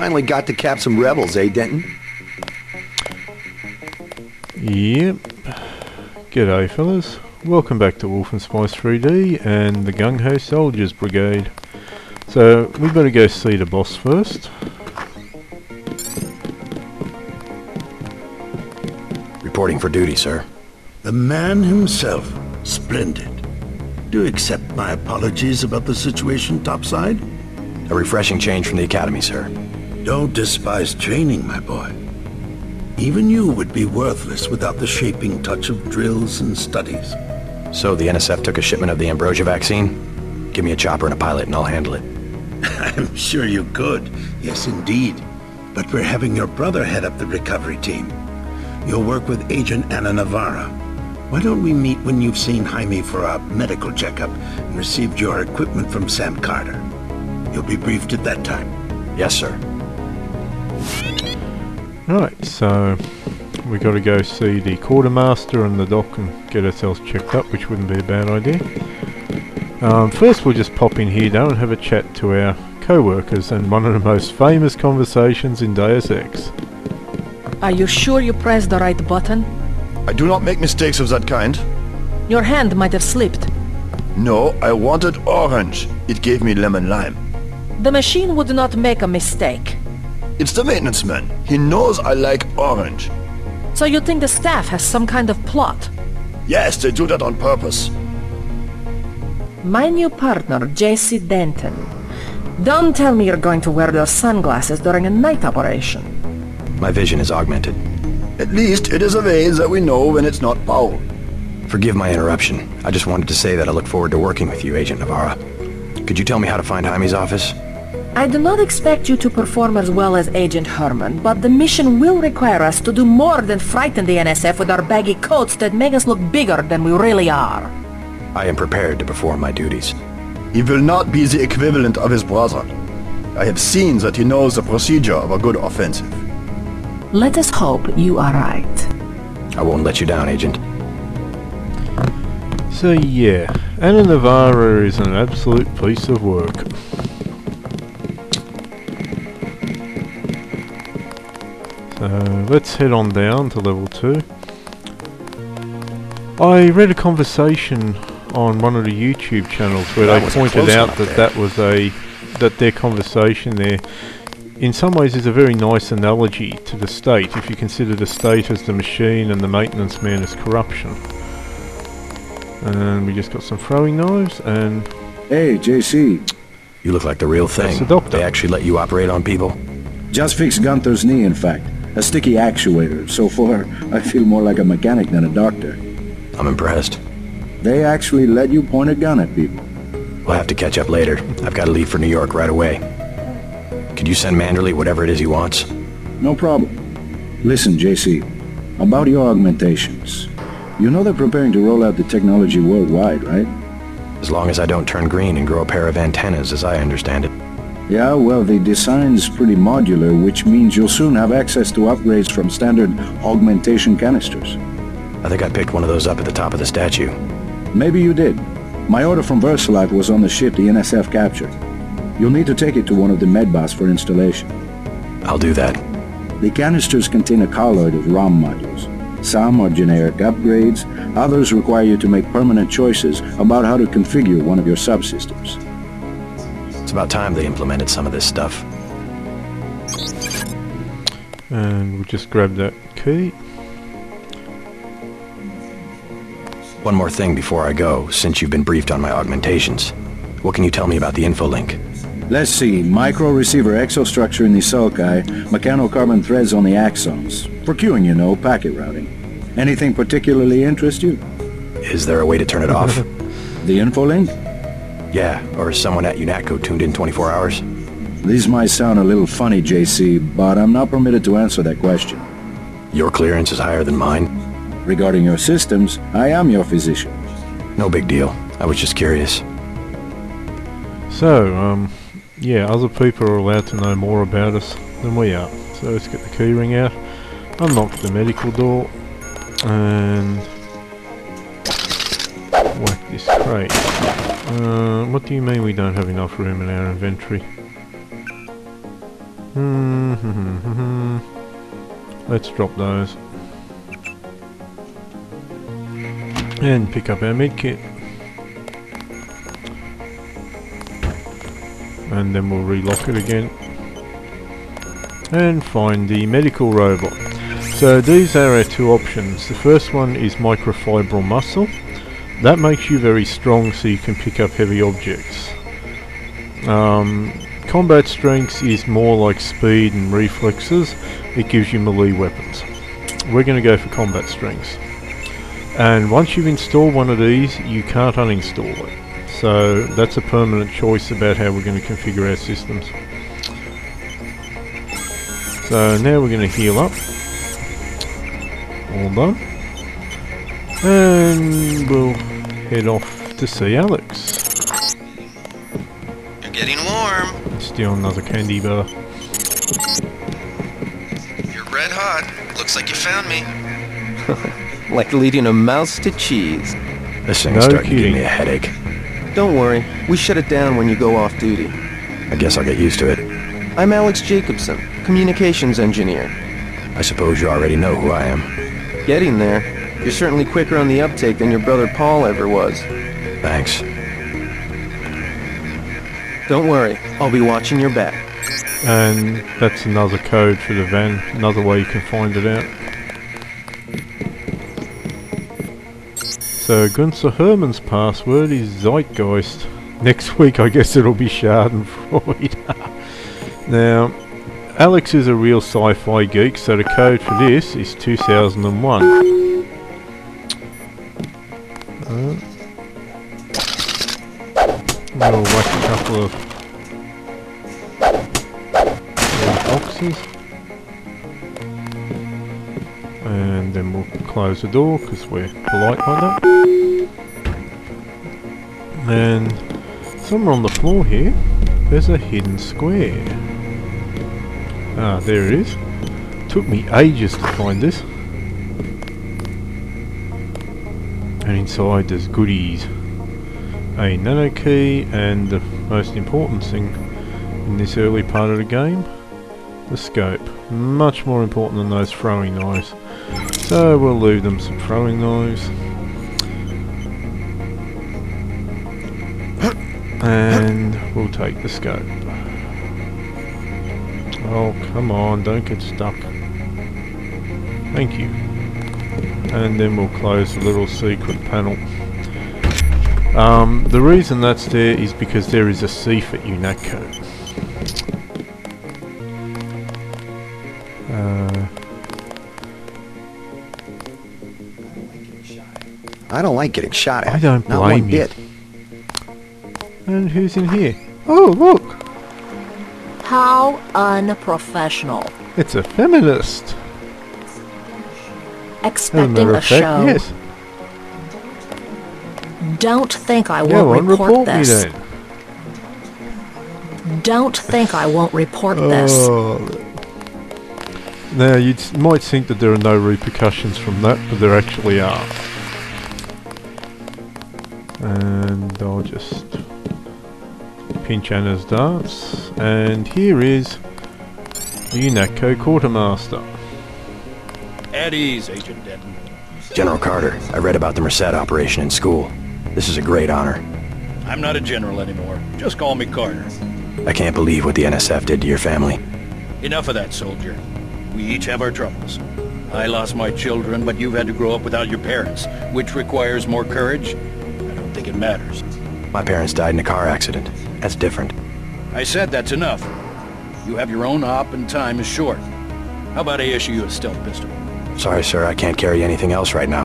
finally got to cap some rebels, eh, Denton? Yep. G'day fellas. Welcome back to Wolfenspice 3D and the Gung Ho Soldiers Brigade. So, we better go see the boss first. Reporting for duty, sir. The man himself. Splendid. Do accept my apologies about the situation topside? A refreshing change from the academy, sir. Don't despise training, my boy. Even you would be worthless without the shaping touch of drills and studies. So the NSF took a shipment of the ambrosia vaccine? Give me a chopper and a pilot and I'll handle it. I'm sure you could. Yes, indeed. But we're having your brother head up the recovery team. You'll work with Agent Anna Navarra. Why don't we meet when you've seen Jaime for a medical checkup and received your equipment from Sam Carter? You'll be briefed at that time. Yes, sir. Right, so we got to go see the quartermaster and the dock and get ourselves checked up, which wouldn't be a bad idea. First we'll just pop in here though and have a chat to our co-workers and one of the most famous conversations in Deus Ex. Are you sure you pressed the right button? I do not make mistakes of that kind. Your hand might have slipped. No, I wanted orange. It gave me lemon lime. The machine would not make a mistake. It's the maintenance man. He knows I like orange. So you think the staff has some kind of plot? Yes, they do that on purpose. My new partner, J.C. Denton. Don't tell me you're going to wear those sunglasses during a night operation. My vision is augmented. At least it is a way that we know when it's not Paul. Forgive my interruption. I just wanted to say that I look forward to working with you, Agent Navarra. Could you tell me how to find Jaime's office? I do not expect you to perform as well as Agent Herman, but the mission will require us to do more than frighten the NSF with our baggy coats that make us look bigger than we really are. I am prepared to perform my duties. He will not be the equivalent of his brother. I have seen that he knows the procedure of a good offensive. Let us hope you are right. I won't let you down, Agent. So yeah, Anna Navarra is an absolute piece of work. So let's head on down to level 2. I read a conversation on one of the YouTube channels where they pointed out that their conversation there in some ways is a very nice analogy to the state, if you consider the state as the machine and the maintenance man as corruption. And we just got some throwing knives and... Hey, JC. You look like the real thing. That's the doctor. They actually let you operate on people? Just fixed Gunther's knee, in fact. A sticky actuator. So far, I feel more like a mechanic than a doctor. I'm impressed. They actually let you point a gun at people. We'll have to catch up later. I've got to leave for New York right away. Could you send Manderley whatever it is he wants? No problem. Listen, JC. About your augmentations. You know they're preparing to roll out the technology worldwide, right? As long as I don't turn green and grow a pair of antennas, as I understand it. Yeah, well, the design's pretty modular, which means you'll soon have access to upgrades from standard augmentation canisters. I think I picked one of those up at the top of the statue. Maybe you did. My order from VersaLife was on the ship the NSF captured. You'll need to take it to one of the medbas for installation. I'll do that. The canisters contain a colloid of ROM modules. Some are generic upgrades, others require you to make permanent choices about how to configure one of your subsystems. It's about time they implemented some of this stuff. And we'll just grab that key. One more thing before I go, since you've been briefed on my augmentations. What can you tell me about the infolink? Let's see, micro-receiver exostructure in the sulci, mechanocarbon threads on the axons. For queuing, you know, packet routing. Anything particularly interest you? Is there a way to turn it off? The infolink? Yeah, or is someone at UNATCO tuned in 24 hours? These might sound a little funny, JC, but I'm not permitted to answer that question. Your clearance is higher than mine? Regarding your systems, I am your physician. No big deal. I was just curious. So, yeah, other people are allowed to know more about us than we are. So let's get the key ring out, unlock the medical door, and whack this crate. What do you mean we don't have enough room in our inventory? Let's drop those. And pick up our medkit. And then we'll relock it again. And find the medical robot. So these are our two options. The first one is microfibril muscle. That makes you very strong so you can pick up heavy objects. Combat strength is more like speed and reflexes. It gives you melee weapons. We're going to go for combat strength. And once you've installed one of these, you can't uninstall it. So that's a permanent choice about how we're going to configure our systems. So now we're going to heal up. All done. And we'll head off to see Alex. You're getting warm. Steal another candy bar. You're red hot. Looks like you found me. Like leading a mouse to cheese. This thing's No starting to give kidding. me a headache. Don't worry, we shut it down when you go off duty. I guess I'll get used to it. I'm Alex Jacobson, communications engineer. I suppose you already know who I am. Getting there. You're certainly quicker on the uptake than your brother Paul ever was. Thanks. Don't worry, I'll be watching your back. And that's another code for the van. Another way you can find it out. So Gunther Hermann's password is Zeitgeist. Next week I guess it'll be Schadenfreude. Now, Alex is a real sci-fi geek, so the code for this is 2001. We'll whack a couple of boxes. And then we'll close the door because we're polite like that. And somewhere on the floor here, there's a hidden square. Ah, there it is. Took me ages to find this. And inside there's goodies. A nano key and the most important thing in this early part of the game, the scope. Much more important than those throwing knives. So we'll leave them some throwing knives. And we'll take the scope. Oh, come on, don't get stuck. Thank you. And then we'll close the little secret panel. The reason that's there is because there is a thief at UNATCO. I don't like getting shot at. I don't Not blame one you. bit. And who's in here? Oh, look! How unprofessional. It's a feminist! As a Expecting matter a of fact, show. yes. Don't think I Go won't on, report me this. then. Don't think I won't report this. Oh. Now, you might think that there are no repercussions from that, but there actually are. And I'll just pinch Anna's darts. And here is the UNATCO Quartermaster. At ease, Agent Denton. General Carter, I read about the Merced operation in school. This is a great honor. I'm not a general anymore. Just call me Carter. I can't believe what the NSF did to your family. Enough of that, soldier. We each have our troubles. I lost my children, but you've had to grow up without your parents, which requires more courage. I don't think it matters. My parents died in a car accident. That's different. I said that's enough. You have your own op and time is short. How about I issue you a stealth pistol? Sorry, sir, I can't carry anything else right now.